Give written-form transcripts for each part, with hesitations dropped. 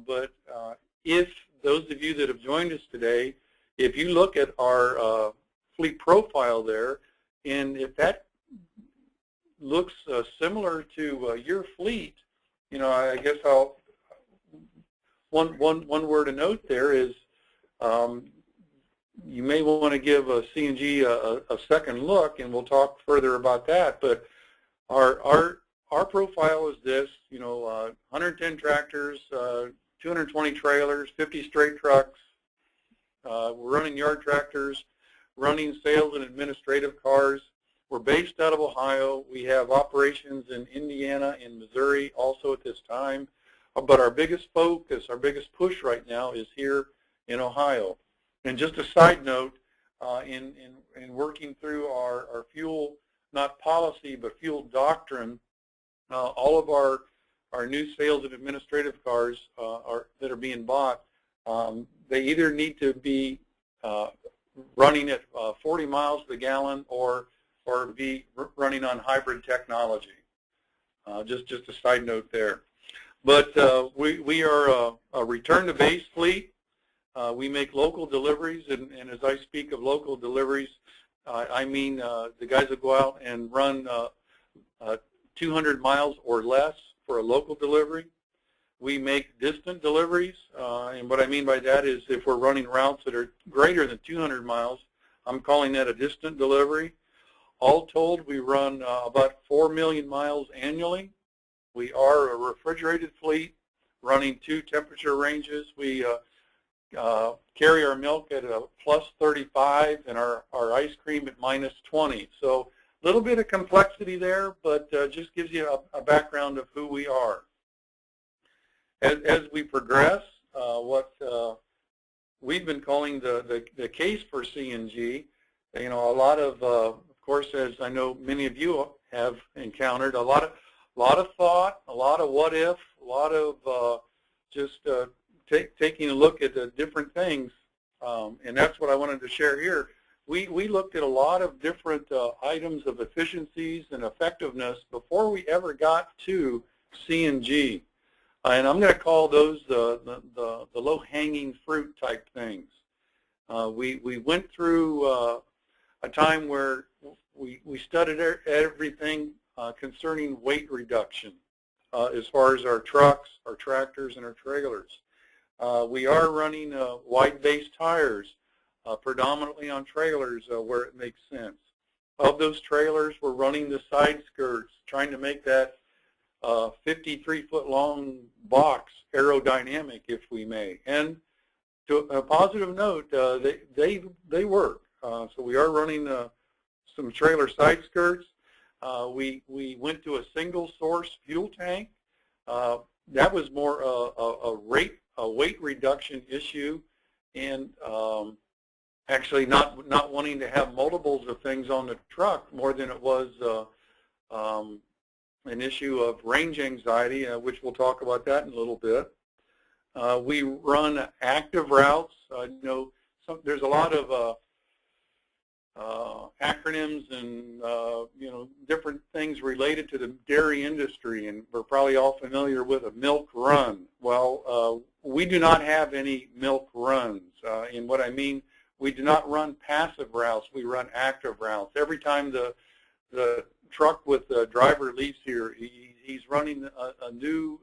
but if those of you that have joined us today, if you look at our fleet profile there, and if that looks similar to your fleet, you know, I guess one word of note there is you may want to give a CNG a second look, and we'll talk further about that. But our profile is this, you know, 110 tractors, 220 trailers, 50 straight trucks. We're running yard tractors, running sales and administrative cars. We're based out of Ohio. We have operations in Indiana and Missouri also at this time. But our biggest focus, our biggest push right now is here in Ohio. And just a side note, in working through our fuel, not policy, but fuel doctrine, all of our new sales and administrative cars that are being bought, they either need to be running at 40 miles per gallon or be running on hybrid technology. Just a side note there. But we are a return to base fleet. We make local deliveries, and as I speak of local deliveries, I mean the guys that go out and run 200 miles or less for a local delivery. We make distant deliveries, and what I mean by that is if we're running routes that are greater than 200 miles, I'm calling that a distant delivery. All told, we run about 4 million miles annually. We are a refrigerated fleet running 2 temperature ranges. We carry our milk at a plus 35 and our ice cream at minus 20. So a little bit of complexity there, but just gives you a background of who we are. As we progress, what we've been calling the case for CNG, you know, a lot of course, as I know many of you have encountered, a lot of thought, a lot of what if, a lot of just taking a look at the different things, and that's what I wanted to share here. We looked at a lot of different items of efficiencies and effectiveness before we ever got to CNG. And I'm going to call those the low-hanging fruit type things. We went through a time where we studied everything concerning weight reduction as far as our trucks, our tractors, and our trailers. We are running wide base tires predominantly on trailers where it makes sense. Of those trailers, we're running the side skirts, trying to make that 53-foot long box aerodynamic, if we may. And to a positive note, they work. So we are running some trailer side skirts. We went to a single source fuel tank. That was more a weight reduction issue, and actually not wanting to have multiples of things on the truck more than it was an issue of range anxiety, which we'll talk about that in a little bit. We run active routes. You know, there's a lot of acronyms and you know, different things related to the dairy industry, and we're probably all familiar with a milk run. Well, we do not have any milk runs. And what I mean, we do not run passive routes. We run active routes. Every time the truck with the driver leaves here, he's running a new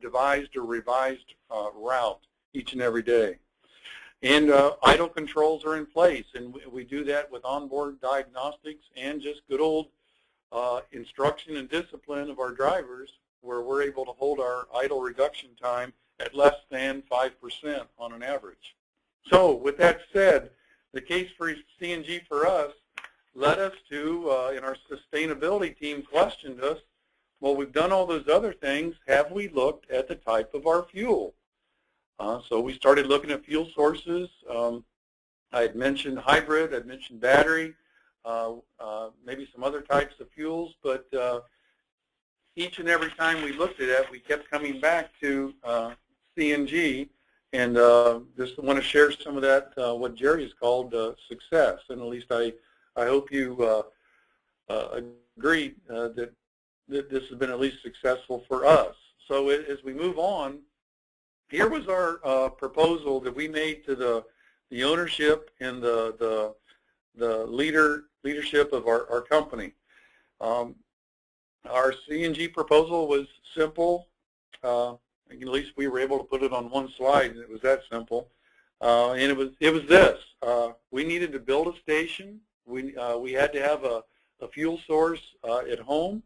devised or revised route each and every day. And idle controls are in place, and we do that with onboard diagnostics and just good old instruction and discipline of our drivers, where we're able to hold our idle reduction time at less than 5% on an average. So with that said, the case for CNG for us led us to, and our sustainability team questioned us, well, we've done all those other things. Have we looked at the type of our fuel? So we started looking at fuel sources. I had mentioned hybrid, I'd mentioned battery, maybe some other types of fuels, but each and every time we looked at it, we kept coming back to CNG, and just want to share some of that, what Jerry has called success, and at least I hope you agree that this has been at least successful for us. So as we move on, here was our proposal that we made to the ownership and the leadership of our company. Our CNG proposal was simple. At least we were able to put it on one slide, and it was that simple. And it was this: we needed to build a station. We had to have a fuel source at home,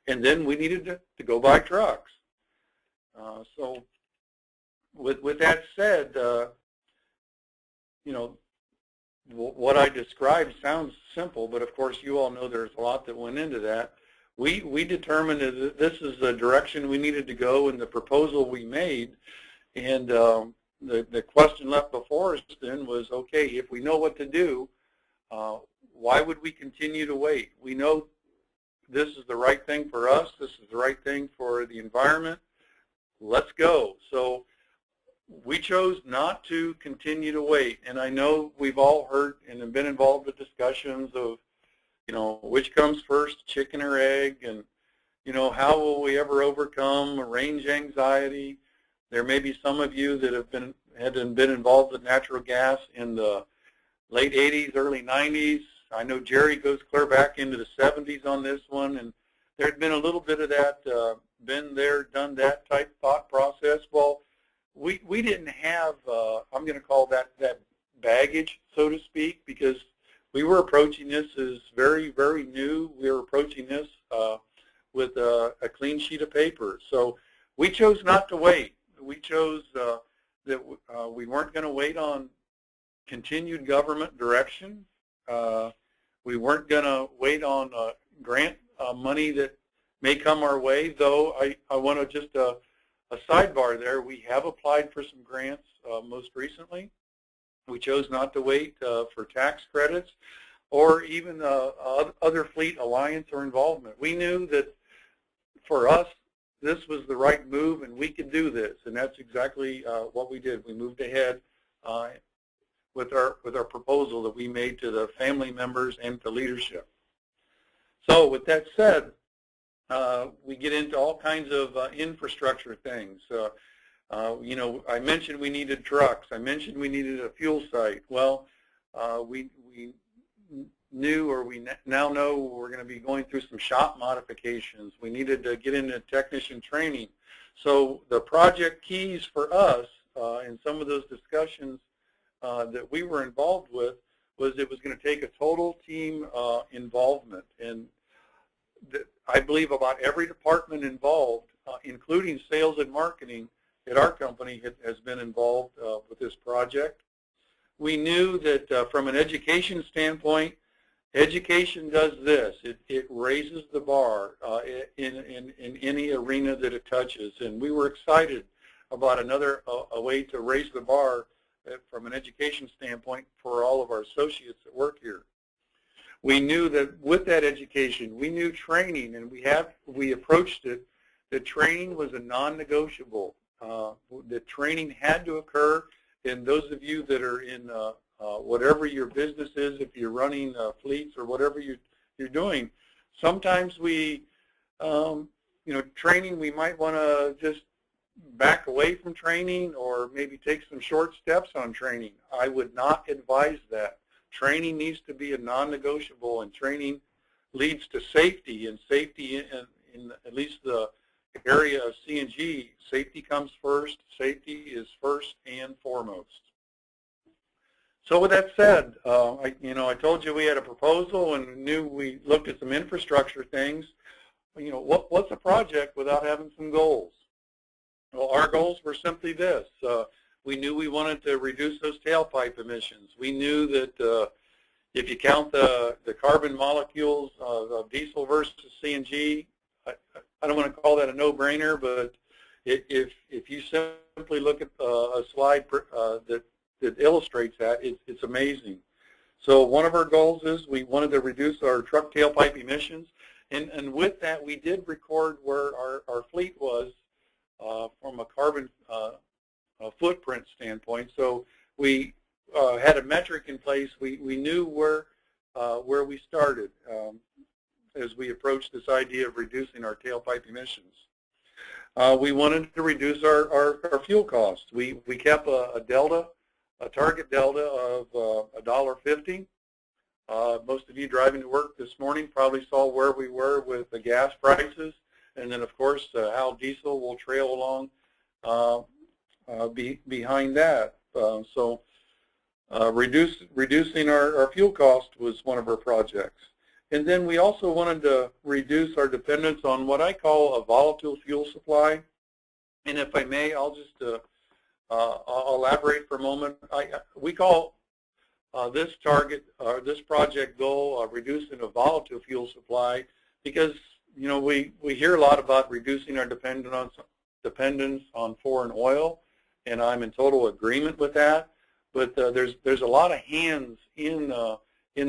and then we needed to go buy trucks. So with that said, you know, what I described sounds simple, but of course you all know there's a lot that went into that. We determined that this is the direction we needed to go in the proposal we made, and the question left before us then was, okay, if we know what to do, why would we continue to wait? We know this is the right thing for us, this is the right thing for the environment, let's go. So we chose not to continue to wait, and I know we've all heard and have been involved with discussions of, you know, which comes first, chicken or egg, and, you know, how will we ever overcome range anxiety? There may be some of you that have been involved with natural gas in the late 80s, early 90s. I know Jerry goes clear back into the 70s on this one, and there had been a little bit of that, been there, done that type thought process. Well, we didn't have, I'm going to call that baggage, so to speak, because we were approaching this as very, very new. We were approaching this with a clean sheet of paper. So we chose not to wait. We chose that we weren't going to wait on continued government direction. We weren't going to wait on grant money that may come our way, though I want to just a sidebar there. We have applied for some grants most recently. We chose not to wait for tax credits or even other fleet alliance or involvement. We knew that for us, this was the right move and we could do this, and that's exactly what we did. We moved ahead with our proposal that we made to the family members and to leadership. So with that said, we get into all kinds of infrastructure things. You know, I mentioned we needed trucks. I mentioned we needed a fuel site. Well, we knew, or we now know, we're going to be going through some shop modifications. We needed to get into technician training. So the project keys for us in some of those discussions that we were involved with was it was going to take a total team involvement. And I believe about every department involved, including sales and marketing, at our company has been involved with this project. We knew that from an education standpoint, education does this. It raises the bar in any arena that it touches, and we were excited about a way to raise the bar from an education standpoint for all of our associates that work here. We knew that with that education, we knew training, and we approached it that training was a non-negotiable. The training had to occur, and those of you that are in whatever your business is, if you're running fleets or whatever you're doing, sometimes we, you know, training, we might want to just back away from training or maybe take some short steps on training. I would not advise that. Training needs to be a non-negotiable, and training leads to safety, and safety in at least the area of CNG, safety comes first. Safety is first and foremost. So with that said, I told you we had a proposal and knew we looked at some infrastructure things. You know, what's a project without having some goals? Well, our goals were simply this. We knew we wanted to reduce those tailpipe emissions. We knew that if you count the carbon molecules of diesel versus CNG, I don't want to call that a no-brainer, but if you simply look at a slide that illustrates that, it's amazing. So one of our goals is we wanted to reduce our truck tailpipe emissions, and with that we did record where our fleet was from a carbon footprint standpoint. So we had a metric in place. We knew where we started as we approached this idea of reducing our tailpipe emissions. We wanted to reduce our fuel costs. We kept a target delta of $1.50. Most of you driving to work this morning probably saw where we were with the gas prices, and then of course how diesel will trail along behind that. Reducing our fuel cost was one of our projects. And then we also wanted to reduce our dependence on what I call a volatile fuel supply. And if I may, I'll just I'll elaborate for a moment. We call this target, this project goal, reducing a volatile fuel supply, because we hear a lot about reducing our dependence on foreign oil, and I'm in total agreement with that. But there's a lot of hands in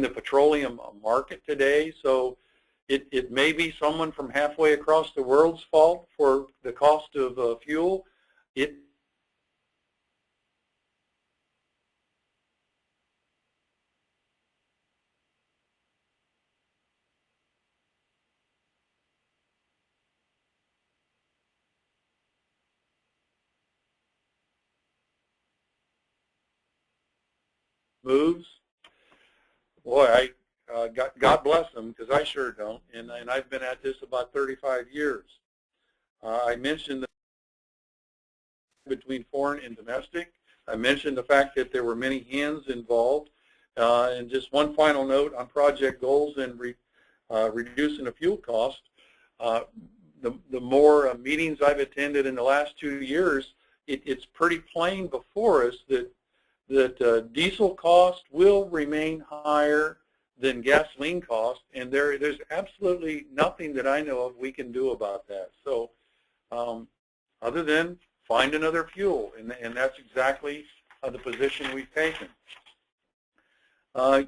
the petroleum market today, so it may be someone from halfway across the world's fault for the cost of fuel. It moves. Boy, God bless them, because I sure don't, and I've been at this about 35 years. I mentioned between foreign and domestic. I mentioned the fact that there were many hands involved. And just one final note on project goals and reducing the fuel cost. The more meetings I've attended in the last 2 years, it's pretty plain before us that diesel cost will remain higher than gasoline cost, and there's absolutely nothing that I know of we can do about that. So other than find another fuel, and that's exactly the position we've taken.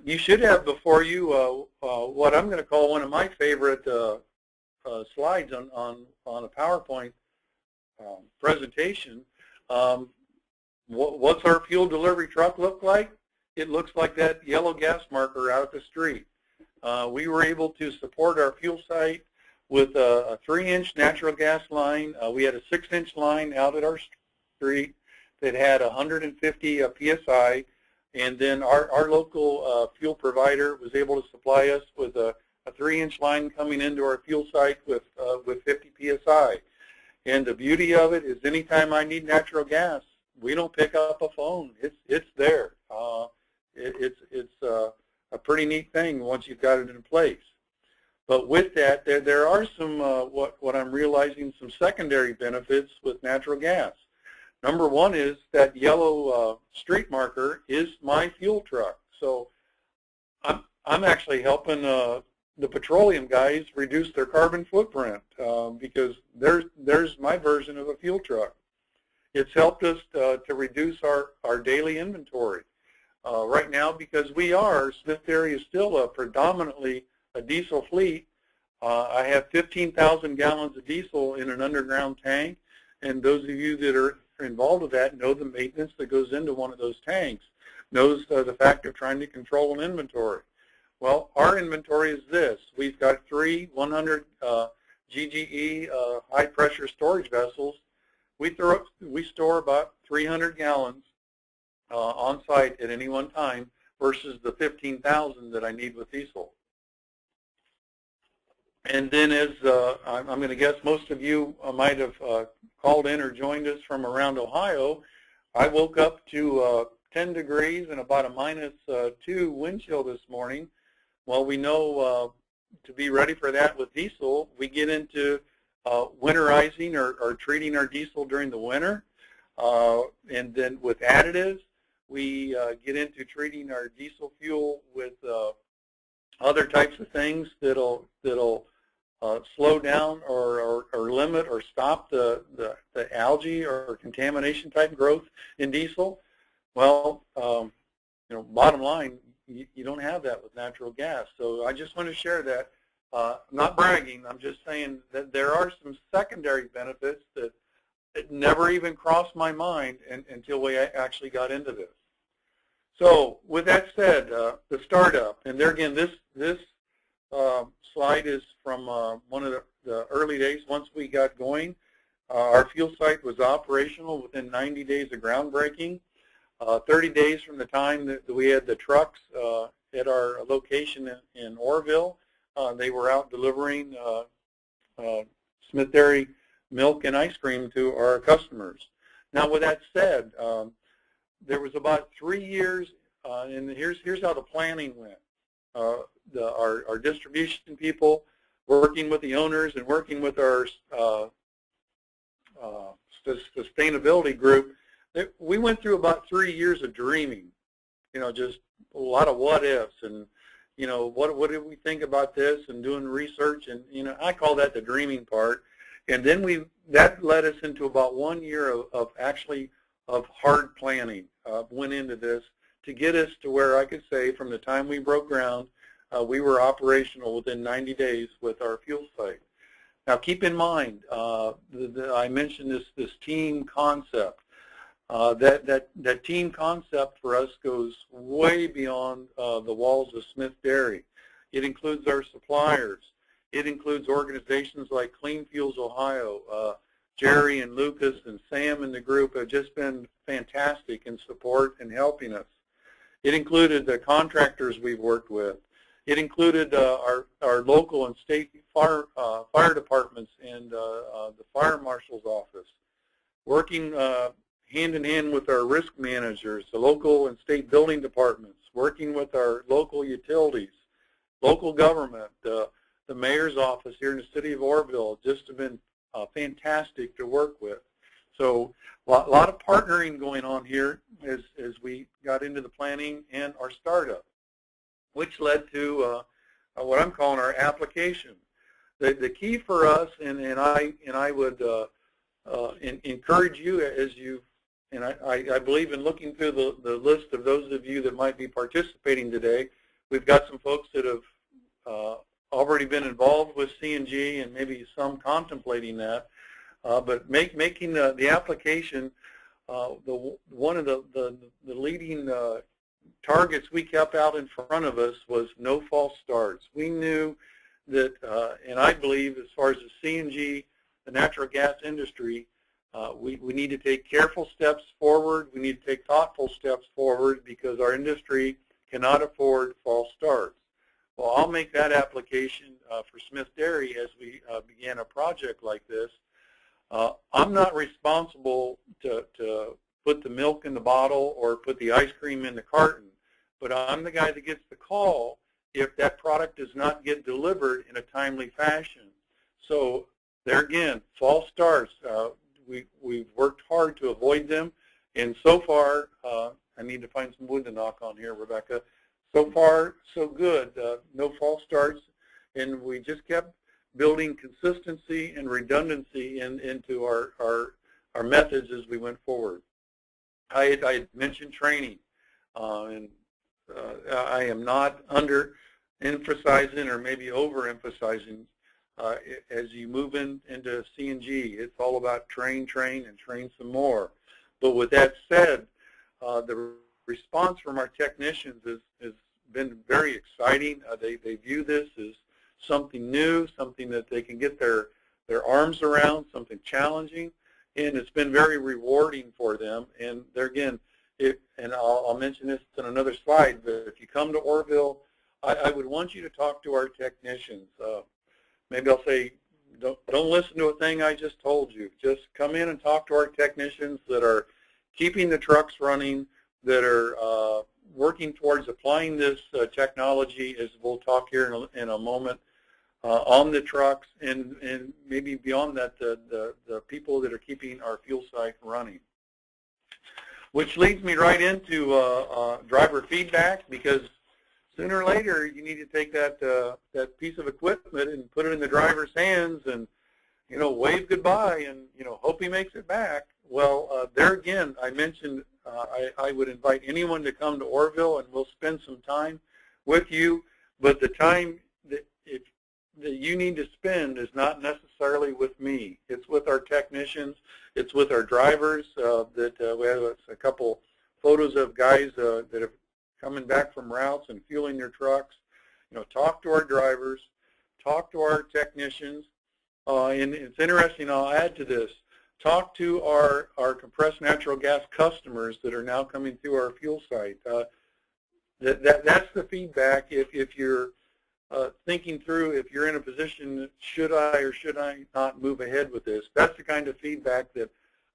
You should have before you what I'm going to call one of my favorite slides on a PowerPoint presentation. What's our fuel delivery truck look like? It looks like that yellow gas marker out at the street. We were able to support our fuel site with a 3-inch natural gas line. We had a 6-inch line out at our street that had 150 PSI, and then our local fuel provider was able to supply us with a 3-inch line coming into our fuel site with 50 PSI. And the beauty of it is anytime I need natural gas, we don't pick up a phone. It's there. It's a pretty neat thing once you've got it in place. But with that, there are some, what I'm realizing, some secondary benefits with natural gas. Number one is that yellow street marker is my fuel truck. So I'm actually helping the petroleum guys reduce their carbon footprint because there's my version of a fuel truck. It's helped us to reduce our daily inventory. Right now, because Smith area is still predominantly a diesel fleet, I have 15,000 gallons of diesel in an underground tank, and those of you that are involved with that know the maintenance that goes into one of those tanks, knows the fact of trying to control an inventory. Well, our inventory is this. We've got 3 100 GGE high-pressure storage vessels. We store about 300 gallons on site at any one time versus the 15,000 that I need with diesel. And then as I'm going to guess most of you might have called in or joined us from around Ohio, I woke up to 10 degrees and about a -2 wind chill this morning. Well, we know to be ready for that with diesel, we get into winterizing or treating our diesel during the winter. And then with additives, we get into treating our diesel fuel with other types of things that'll slow down or limit or stop the algae or contamination type growth in diesel. Well, bottom line, you don't have that with natural gas. So I just want to share that. I'm not bragging. I'm just saying that there are some secondary benefits that never even crossed my mind until we actually got into this. So with that said, the startup, and there again, this slide is from one of the early days once we got going. Our fuel site was operational within 90 days of groundbreaking. 30 days from the time that we had the trucks at our location in Orrville, they were out delivering Smith Dairy milk and ice cream to our customers. Now, with that said, there was about 3 years, and here's how the planning went. Our distribution people, working with the owners and working with our sustainability group, we went through about 3 years of dreaming, just a lot of what ifs, and what did we think about this, and doing research, and I call that the dreaming part. And then that led us into about 1 year of hard planning went into this to get us to where I could say from the time we broke ground, we were operational within 90 days with our fuel site. Now, keep in mind, I mentioned this team concept. That team concept for us goes way beyond the walls of Smith Dairy. It includes our suppliers. It includes organizations like Clean Fuels Ohio. Jerry and Lucas and Sam and the group have just been fantastic in support and helping us. It included the contractors we've worked with. It included our local and state fire departments and the fire marshal's office, working hand in hand with our risk managers, the local and state building departments, working with our local utilities, local government, the mayor's office here in the city of Orrville. Just have been fantastic to work with. So a lot of partnering going on here as we got into the planning and our startup, which led to what I'm calling our application. The key for us, and I would encourage you as you, and I believe in looking through the list of those of you that might be participating today. We've got some folks that have already been involved with CNG and maybe some contemplating that. But making the application, one of the leading targets we kept out in front of us was no false starts. We knew that, and I believe as far as the CNG, the natural gas industry, we need to take careful steps forward. We need to take thoughtful steps forward because our industry cannot afford false starts. Well, I'll make that application for Smith Dairy as we began a project like this. I'm not responsible to put the milk in the bottle or put the ice cream in the carton, but I'm the guy that gets the call if that product does not get delivered in a timely fashion. So there again, false starts. We've worked hard to avoid them, and so far, I need to find some wood to knock on here, Rebecca. So far, so good. No false starts, and we just kept building consistency and redundancy into our methods as we went forward. I had mentioned training, and I am not under-emphasizing or maybe overemphasizing. As you move into CNG, it's all about train, and train some more. But with that said, the response from our technicians has been very exciting. They view this as something new, something that they can get their arms around, something challenging, and it's been very rewarding for them. And there again, and I'll mention this in another slide, but if you come to Orrville, I would want you to talk to our technicians. Maybe I'll say, don't listen to a thing I just told you. Just come in and talk to our technicians that are keeping the trucks running, that are working towards applying this technology, as we'll talk here in a moment, on the trucks, and maybe beyond that, the people that are keeping our fuel site running. Which leads me right into driver feedback, because sooner or later you need to take that piece of equipment and put it in the driver's hands and wave goodbye and hope he makes it back. Well, there again, I mentioned I would invite anyone to come to Orrville and we'll spend some time with you, but the time that you need to spend is not necessarily with me. It's with our technicians. It's with our drivers. That we have a couple photos of guys that have coming back from routes and fueling their trucks. Talk to our drivers, talk to our technicians, and it's interesting. I'll add to this. talk to our compressed natural gas customers that are now coming through our fuel site. That's the feedback. If you're thinking through, if you're in a position, should I or should I not move ahead with this? That's the kind of feedback that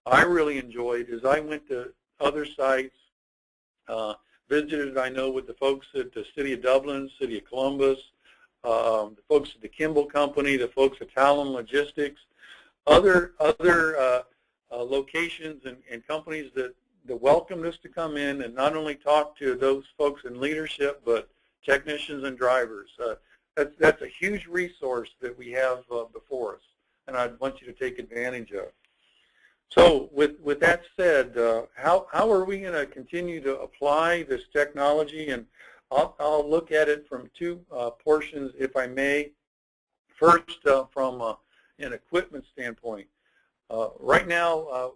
I really enjoyed as I went to other sites, visited, I know, with the folks at the City of Dublin, City of Columbus, the folks at the Kimball Company, the folks at Talon Logistics, other locations and companies that welcomed us to come in and not only talk to those folks in leadership, but technicians and drivers. That's a huge resource that we have before us, and I'd want you to take advantage of. So with that said, how are we going to continue to apply this technology? And I'll look at it from two portions, if I may. First, from an equipment standpoint. Right now,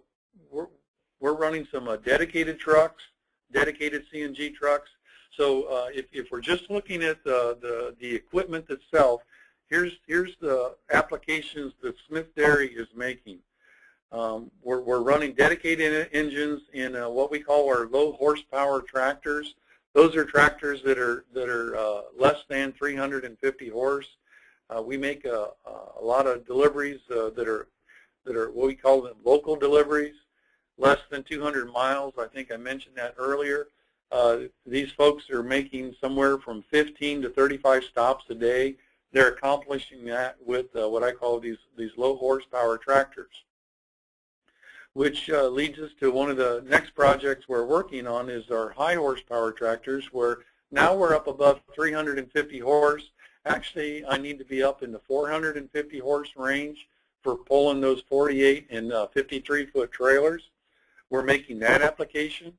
we're running some dedicated trucks, dedicated CNG trucks. So if we're just looking at the equipment itself, here's the applications that Smith Dairy is making. We're running dedicated engines in what we call our low horsepower tractors. Those are tractors that are less than 350 horse. We make a lot of deliveries that are what we call them local deliveries, less than 200 miles. I think I mentioned that earlier. These folks are making somewhere from 15 to 35 stops a day. They're accomplishing that with what I call these low horsepower tractors, which leads us to one of the next projects we're working on is our high horsepower tractors, where now we're up above 350 horse. Actually, I need to be up in the 450 horse range for pulling those 48 and 53-foot trailers. We're making that application.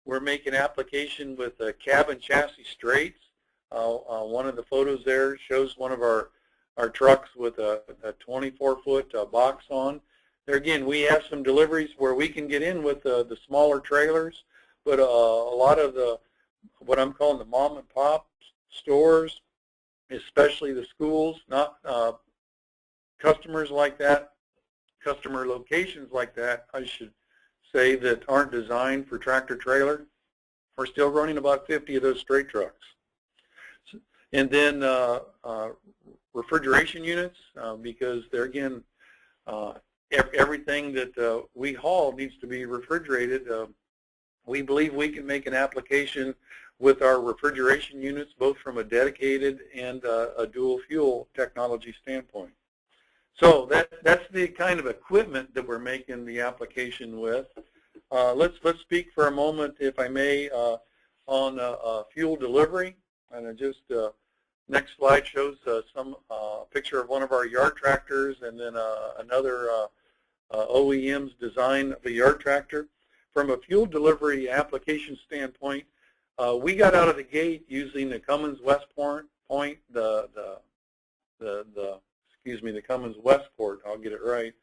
We're making application with cab and chassis straights. One of the photos there shows one of our trucks with a 24-foot box on. There again, we have some deliveries where we can get in with the smaller trailers, but a lot of what I'm calling the mom and pop stores, especially the schools, not customers like that, customer locations like that, I should say, that aren't designed for tractor trailer. We're still running about 50 of those straight trucks. And then refrigeration units, because there again, everything that we haul needs to be refrigerated. We believe we can make an application with our refrigeration units, both from a dedicated and a dual fuel technology standpoint. So that's the kind of equipment that we're making the application with. Let's speak for a moment, if I may, on fuel delivery. And just next slide shows some picture of one of our yard tractors, and then another OEM's design of a yard tractor. From a fuel delivery application standpoint, we got out of the gate using the Cummins West Point, the Cummins Westport, I'll get it right,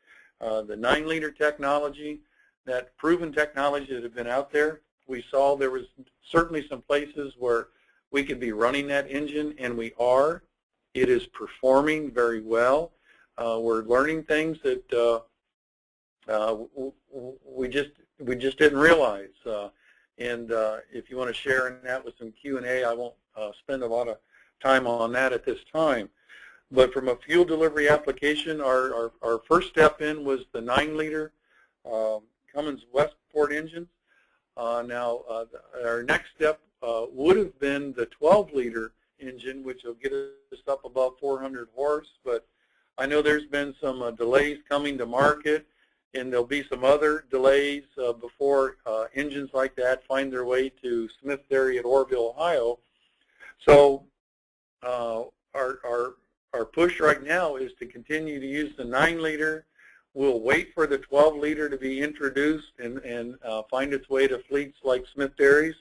the 9-liter technology, that proven technology that had been out there. We saw there was certainly some places where we could be running that engine, and we are. It is performing very well. We're learning things that we just didn't realize. And if you want to share in that with some Q&A, I won't spend a lot of time on that at this time. But from a fuel delivery application, our first step in was the 9-liter Cummins Westport engines. Now, our next step would have been the 12-liter engine, which will get us up above 400 horse. But I know there's been some delays coming to market, and there'll be some other delays before engines like that find their way to Smith Dairy at Orrville, Ohio. So our push right now is to continue to use the 9-liter. We'll wait for the 12-liter to be introduced and find its way to fleets like Smith Dairies.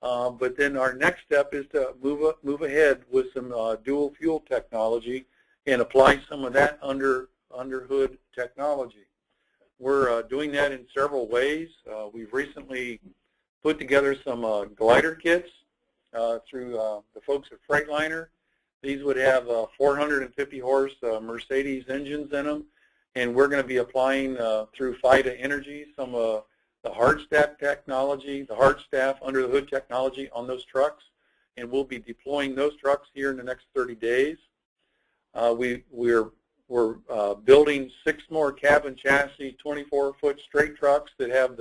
But then our next step is to move ahead with some dual fuel technology and apply some of that under hood technology. We're doing that in several ways. We've recently put together some glider kits through the folks at Freightliner. These would have 450 horse Mercedes engines in them, and we're going to be applying through FIDA Energy some of the hard stack technology, the hard staff under the hood technology on those trucks, and we'll be deploying those trucks here in the next 30 days. We're building 6 more cabin chassis 24-foot straight trucks that have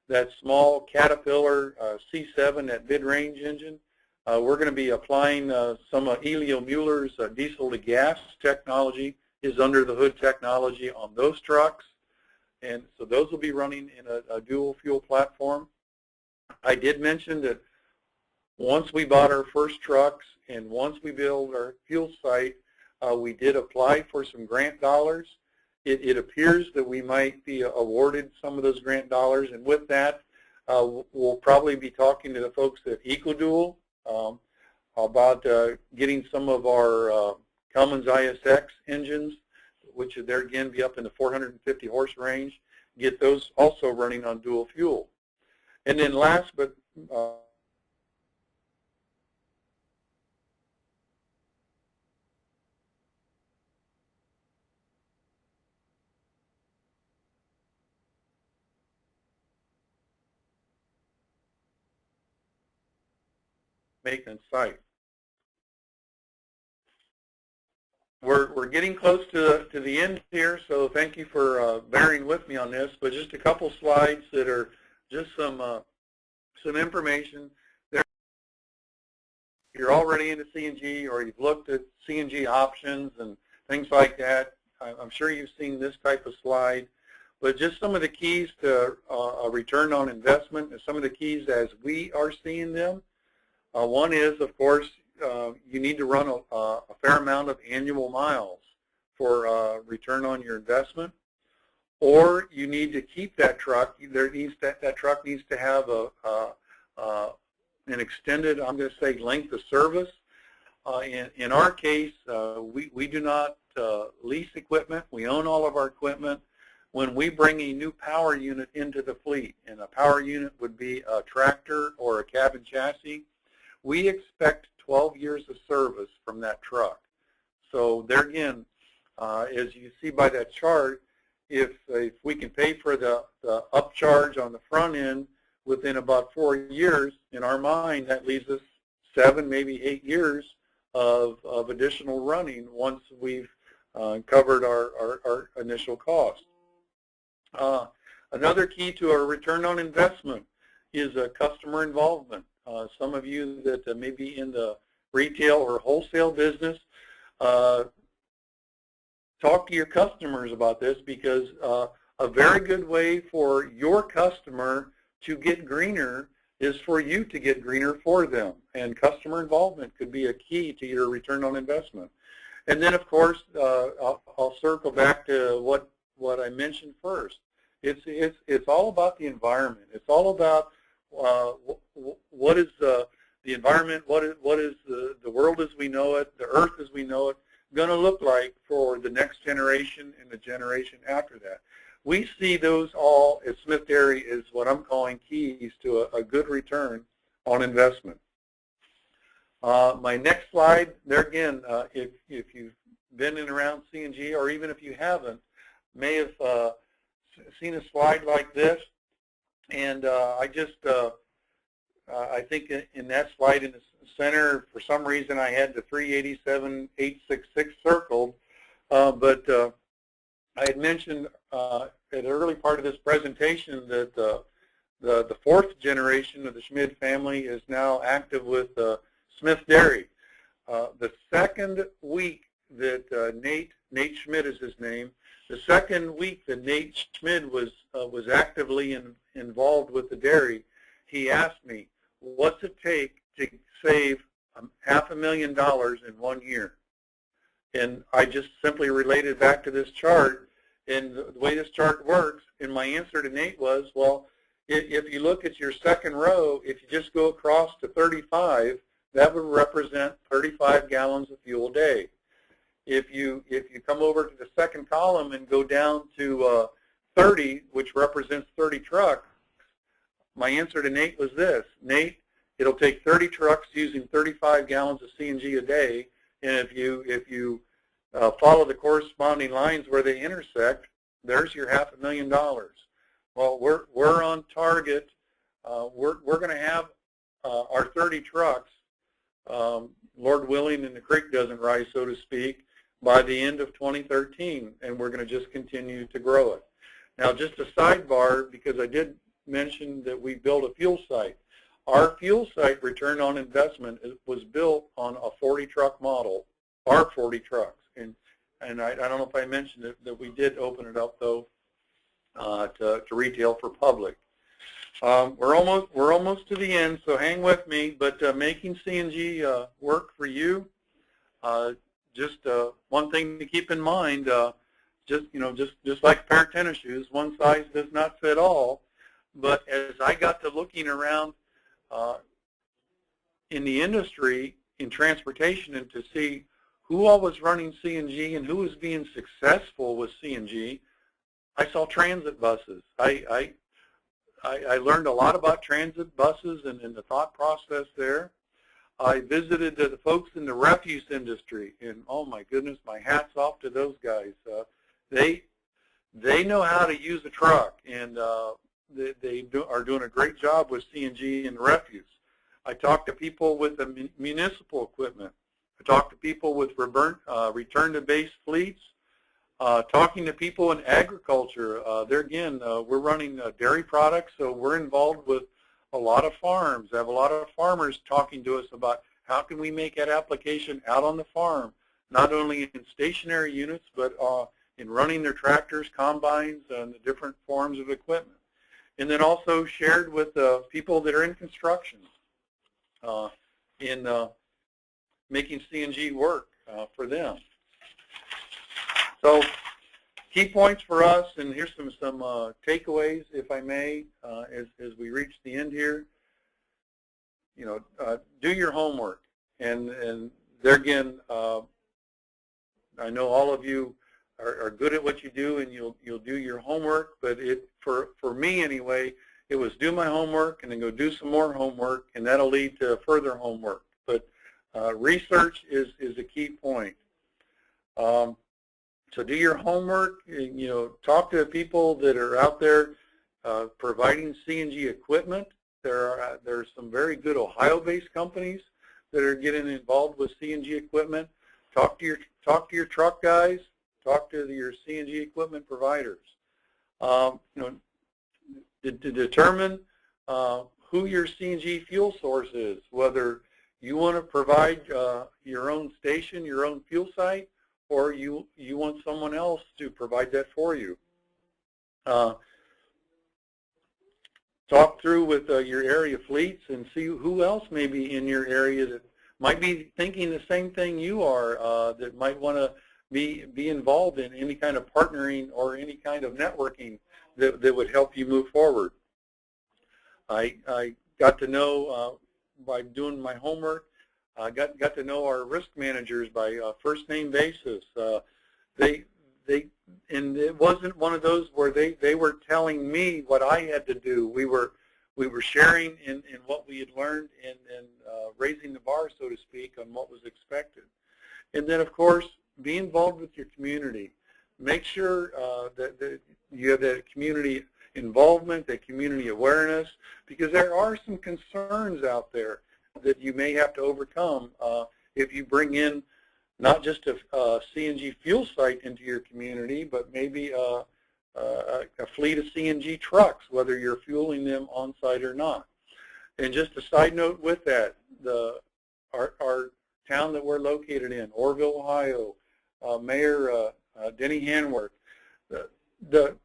that small Caterpillar C7, that mid-range engine. We're going to be applying some of Elio Mueller's diesel to gas technology is under the hood technology on those trucks. And so those will be running in a dual fuel platform. I did mention that once we bought our first trucks and once we build our fuel site, we did apply for some grant dollars. It appears that we might be awarded some of those grant dollars, and with that, we'll probably be talking to the folks at EcoDual about getting some of our Cummins ISX engines, which would there again be up in the 450 horse range, get those also running on dual fuel. And then last but maintenance site. We're getting close to the end here, so thank you for bearing with me on this. But just a couple slides that are just some information. There, you're already into CNG, or you've looked at CNG options and things like that. I'm sure you've seen this type of slide. But just some of the keys to a return on investment, and some of the keys as we are seeing them. One is, of course, you need to run a fair amount of annual miles for return on your investment, or you need to keep that truck. That truck needs to have an extended, I'm going to say, length of service. In our case, we do not lease equipment. We own all of our equipment. When we bring a new power unit into the fleet, and a power unit would be a tractor or a cabin chassis, we expect 12 years of service from that truck. So there again, as you see by that chart, if we can pay for the upcharge on the front end within about 4 years, in our mind, that leaves us 7, maybe 8 years of additional running once we've covered our initial cost. Another key to our return on investment is customer involvement. Some of you that may be in the retail or wholesale business, talk to your customers about this, because a very good way for your customer to get greener is for you to get greener for them. And customer involvement could be a key to your return on investment. And then, of course, I'll circle back to what I mentioned first. It's all about the environment. It's all about what is the environment, what is the world as we know it, the earth as we know it, going to look like for the next generation and the generation after that. We see those all at Smith Dairy as what I'm calling keys to a good return on investment. My next slide, there again, if you've been in around CNG, or even if you haven't, may have seen a slide like this. And I think in that slide in the center, for some reason, I had the 387,866 circled. But I had mentioned at the early part of this presentation that the fourth generation of the Schmid family is now active with Smith Dairy. The second week that Nate Schmid is his name, the second week that Nate Schmid was actively involved with the dairy, he asked me, what's it take to save $500,000 in 1 year? And I just simply related back to this chart, and the way this chart works, and my answer to Nate was, well, if you look at your second row, if you just go across to 35, that would represent 35 gallons of fuel a day. If you come over to the second column and go down to 30, which represents 30 trucks, my answer to Nate was this: Nate, it'll take 30 trucks using 35 gallons of CNG a day, and if you follow the corresponding lines where they intersect, there's your $500,000. Well, we're on target. We're going to have our 30 trucks, Lord willing, and the creek doesn't rise, so to speak, by the end of 2013, and we're going to just continue to grow it. Now, just a sidebar, because I did mention that we built a fuel site. Our fuel site return on investment was built on a 40-truck model, our 40 trucks, and I don't know if I mentioned it, that we did open it up though to retail for public. We're almost to the end, so hang with me. But making CNG work for you, just one thing to keep in mind. Just like a pair of tennis shoes, one size does not fit all. But as I got to looking around in the industry, in transportation, and to see who all was running CNG and who was being successful with CNG, I saw transit buses. I learned a lot about transit buses and the thought process there. I visited the folks in the refuse industry, and oh my goodness, my hat's off to those guys. They know how to use a truck, and they are doing a great job with CNG and refuse. I talked to people with the municipal equipment. I talked to people with return-to-base fleets. Talking to people in agriculture. There again, we're running dairy products, so we're involved with a lot of farms. I have a lot of farmers talking to us about how can we make that application out on the farm, not only in stationary units, but in running their tractors, combines, and the different forms of equipment. And then also shared with people that are in construction in making CNG work for them. So key points for us, and here's some takeaways, if I may, as we reach the end here. Do your homework, and there again, I know all of you are good at what you do, and you'll do your homework. But for me anyway, it was do my homework and then go do some more homework, and that'll lead to further homework. But research is a key point. So do your homework. Talk to people that are out there providing CNG equipment. There's some very good Ohio-based companies that are getting involved with CNG equipment. Talk to your truck guys. Talk to your CNG equipment providers. To determine who your CNG fuel source is, whether you want to provide your own station, your own fuel site, or you want someone else to provide that for you. Talk through with your area fleets and see who else may be in your area that might be thinking the same thing you are, that might want to be involved in any kind of partnering or any kind of networking that would help you move forward. I got to know by doing my homework. I got to know our risk managers by first name basis. And it wasn't one of those where they were telling me what I had to do. We were sharing in what we had learned and raising the bar, so to speak, on what was expected. And then, of course, be involved with your community. Make sure that you have that community involvement, that community awareness, because there are some concerns out there that you may have to overcome if you bring in not just a CNG fuel site into your community, but maybe a fleet of CNG trucks, whether you're fueling them on site or not. And just a side note with that, our town that we're located in, Orrville, Ohio, Mayor Denny Hanworth, the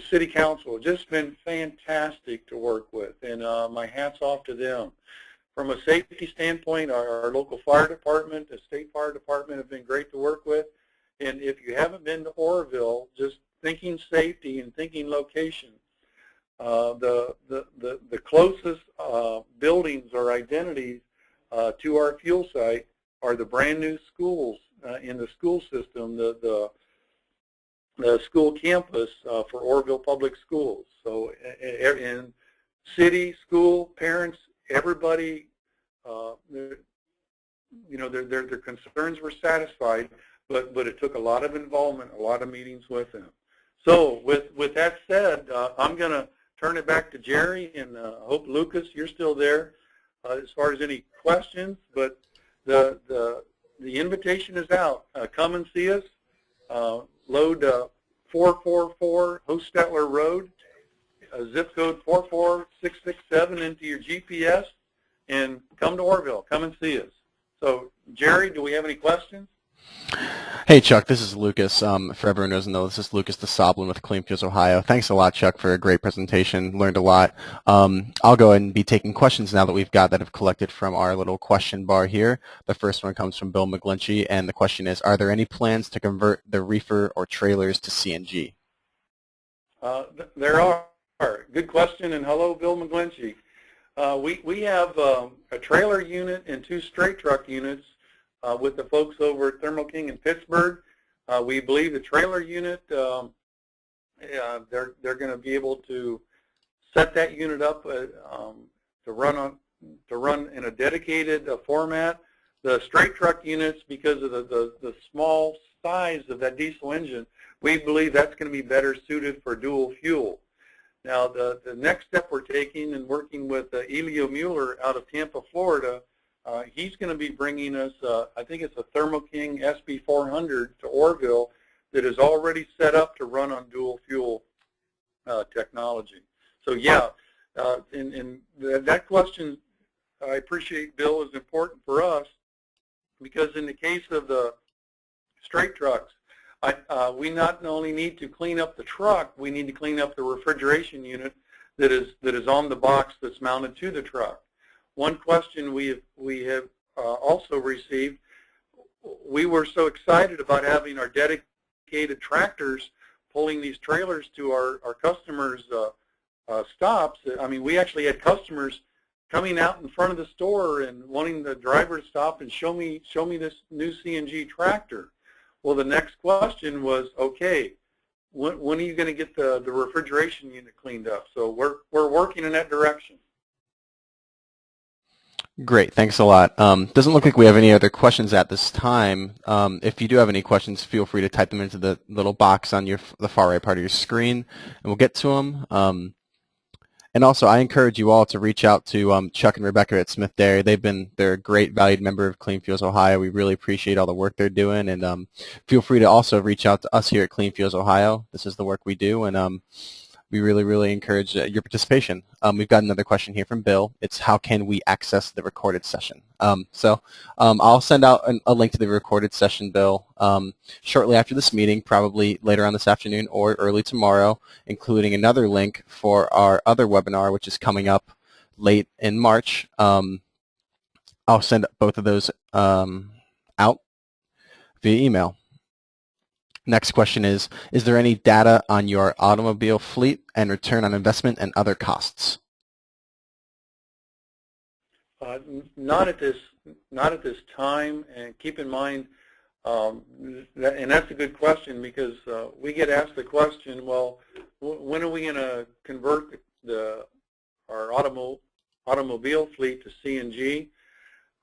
city council has just been fantastic to work with, and my hat's off to them. From a safety standpoint, our local fire department, the state fire department have been great to work with. And if you haven't been to Orrville, just thinking safety and thinking location, the closest buildings or identities to our fuel site are the brand new schools in the school system, the school campus for Orrville Public Schools. So in city, school, parents, everybody, their concerns were satisfied but it took a lot of involvement, a lot of meetings with them. So with that said, I'm going to turn it back to Jerry, and I hope, Lucas, you're still there as far as any questions. But the invitation is out. Come and see us. Load 444 Hostetler Road, zip code 44667 into your GPS, and come to Orrville. Come and see us. So, Jerry, do we have any questions? Hey, Chuck, this is Lucas. For everyone who doesn't know, this is Lucas DeSoblin with Clean Fuels Ohio. Thanks a lot, Chuck, for a great presentation. Learned a lot. I'll go ahead and be taking questions now that we've got that have collected from our little question bar here. The first one comes from Bill McGlinchey, and the question is, are there any plans to convert the reefer or trailers to CNG? There are. Good question, and hello, Bill McGlinchey. We have a trailer unit and 2 straight truck units with the folks over at Thermo King in Pittsburgh. We believe the trailer unit, they're going to be able to set that unit up to run in a dedicated format. The straight truck units, because of the small size of that diesel engine, we believe that's going to be better suited for dual fuel. Now, the next step we're taking and working with Elio Mueller out of Tampa, Florida, he's going to be bringing us, I think it's a Thermo King SB400 to Orrville that is already set up to run on dual fuel technology. So yeah, and that question, I appreciate, Bill, is important for us, because in the case of the straight trucks, we not only need to clean up the truck, we need to clean up the refrigeration unit that is on the box that's mounted to the truck. One question we have also received, we were so excited about having our dedicated tractors pulling these trailers to our customers' stops. I mean, we actually had customers coming out in front of the store and wanting the driver to stop and show me this new CNG tractor. Well, the next question was, okay, when are you going to get the refrigeration unit cleaned up? So we're working in that direction. Great, thanks a lot. Doesn't look like we have any other questions at this time. If you do have any questions, feel free to type them into the little box on the far right part of your screen, and we'll get to them. And also, I encourage you all to reach out to Chuck and Rebecca at Smith Dairy. They're a great valued member of Clean Fuels Ohio. We really appreciate all the work they're doing, and feel free to also reach out to us here at Clean Fuels Ohio. This is the work we do, and we really, really encourage your participation. We've got another question here from Bill. It's how can we access the recorded session? I'll send out a link to the recorded session, Bill, shortly after this meeting, probably later on this afternoon or early tomorrow, including another link for our other webinar, which is coming up late in March. I'll send both of those out via email. Next question is there any data on your automobile fleet and return on investment and other costs? Not at this time, and keep in mind, and that's a good question, because we get asked the question, well, when are we going to convert our automobile fleet to CNG?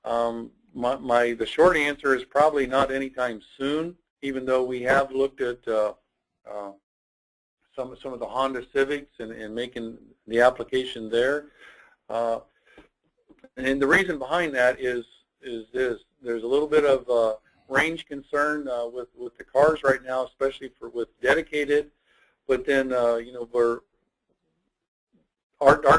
The short answer is probably not anytime soon, even though we have looked at some of the Honda Civics and making the application there. And the reason behind that is this: there's a little bit of range concern with the cars right now, especially with dedicated. But then our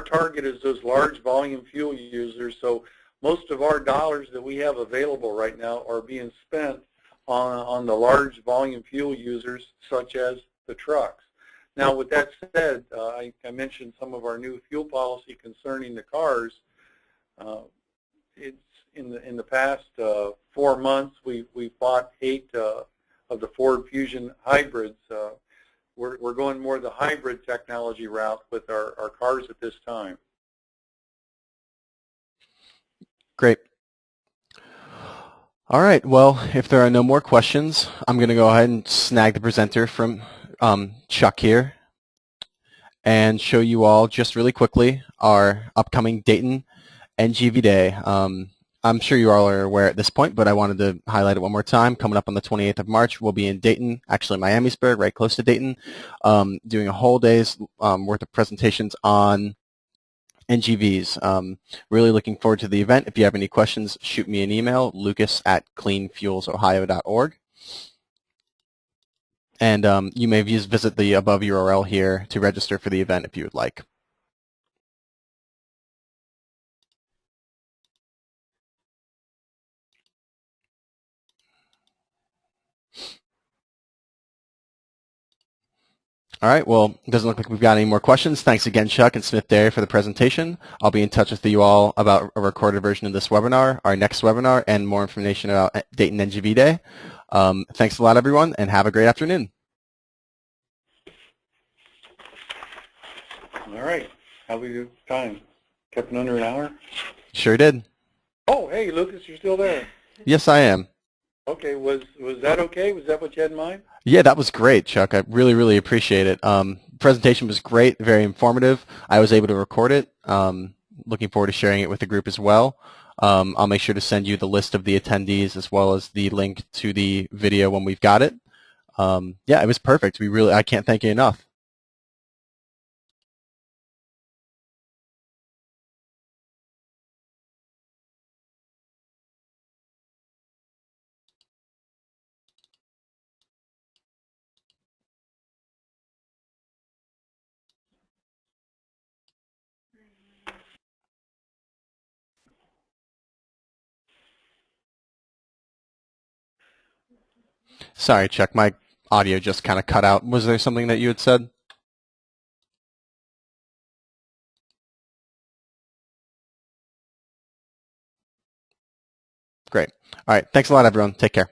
target is those large volume fuel users. So most of our dollars that we have available right now are being spent on the large volume fuel users, such as the trucks. Now, with that said, I mentioned some of our new fuel policy concerning the cars. It's in the past 4 months, we bought 8 of the Ford Fusion hybrids. We're going more the hybrid technology route with our cars at this time. Great. All right, well, if there are no more questions, I'm going to go ahead and snag the presenter from Chuck here and show you all just really quickly our upcoming Dayton NGV Day. I'm sure you all are aware at this point, but I wanted to highlight it one more time. Coming up on the 28th of March, we'll be in Dayton, actually Miamisburg, right close to Dayton, doing a whole day's worth of presentations on NGVs. Really looking forward to the event. If you have any questions, shoot me an email, lucas@cleanfuelsohio.org. And you may visit the above URL here to register for the event if you would like. All right, well, it doesn't look like we've got any more questions. Thanks again, Chuck and Smith Dairy, for the presentation. I'll be in touch with you all about a recorded version of this webinar, our next webinar, and more information about Dayton NGV Day. Thanks a lot, everyone, and have a great afternoon. All right. How was your time? Kept it under an hour? Sure did. Oh, hey, Lucas, you're still there. Yes, I am. Okay, was that okay? Was that what you had in mind? Yeah, that was great, Chuck. I really, really appreciate it. Presentation was great, very informative. I was able to record it. Looking forward to sharing it with the group as well. I'll make sure to send you the list of the attendees as well as the link to the video when we've got it. Yeah, it was perfect. I can't thank you enough. Sorry, Chuck, my audio just kind of cut out. Was there something that you had said? Great. All right. Thanks a lot, everyone. Take care.